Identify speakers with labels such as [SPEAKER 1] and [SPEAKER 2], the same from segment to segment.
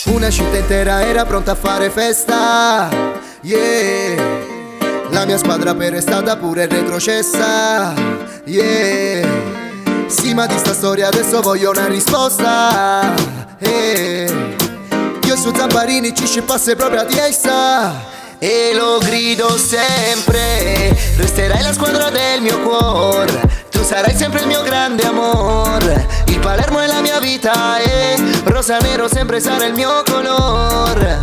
[SPEAKER 1] Una città intera era pronta a fare festa, yeah. La mia squadra però è stata pure retrocessa, yeah. Sì, ma di sta storia adesso voglio una risposta, Io su Zamparini ci scippasse proprio a testa. E lo grido sempre, resterai la squadra del mio cuore. Tu sarai sempre il mio grande amore. Il Palermo è la mia vita e rosa nero sempre sarà il mio colore.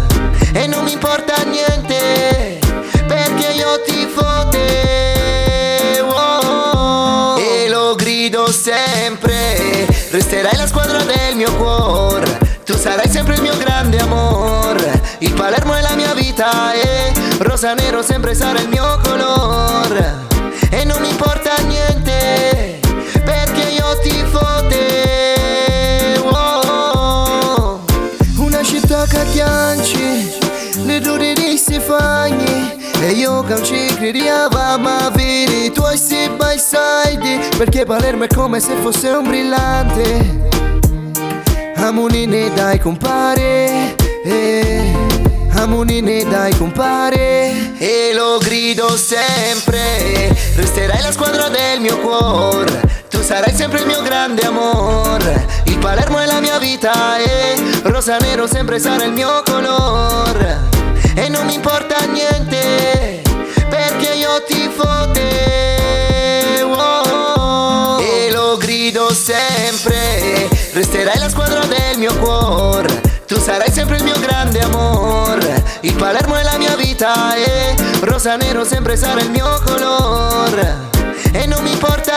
[SPEAKER 1] E non mi importa niente perché io tifo te, oh. E lo grido sempre, resterai la squadra del mio cuore. Tu sarai sempre il mio grande amore. Il Palermo è la mia vita e rosa nero sempre sarà il mio colore. E non mi importa niente perché io tifo te, oh. Una città che piange, le dure di si fagni. E io che non ci crediamo ma vedi i tuoi side by side. Perché Palermo è come se fosse un brillante. Amunine dai compare, Amunine dai compare. E lo grido sempre, resterai la squadra del mio cuore. Tu sarai sempre il mio grande amore. Il Palermo è la mia vita e rosa nero sempre sarà il mio colore. E non mi importa niente perché io tifo te, oh. E lo grido sempre, resterai la squadra del mio cuore. Tu sarai sempre il mio grande amore. Il Palermo è la mia vita e rosa nero sempre sarà il mio colore. E non mi importa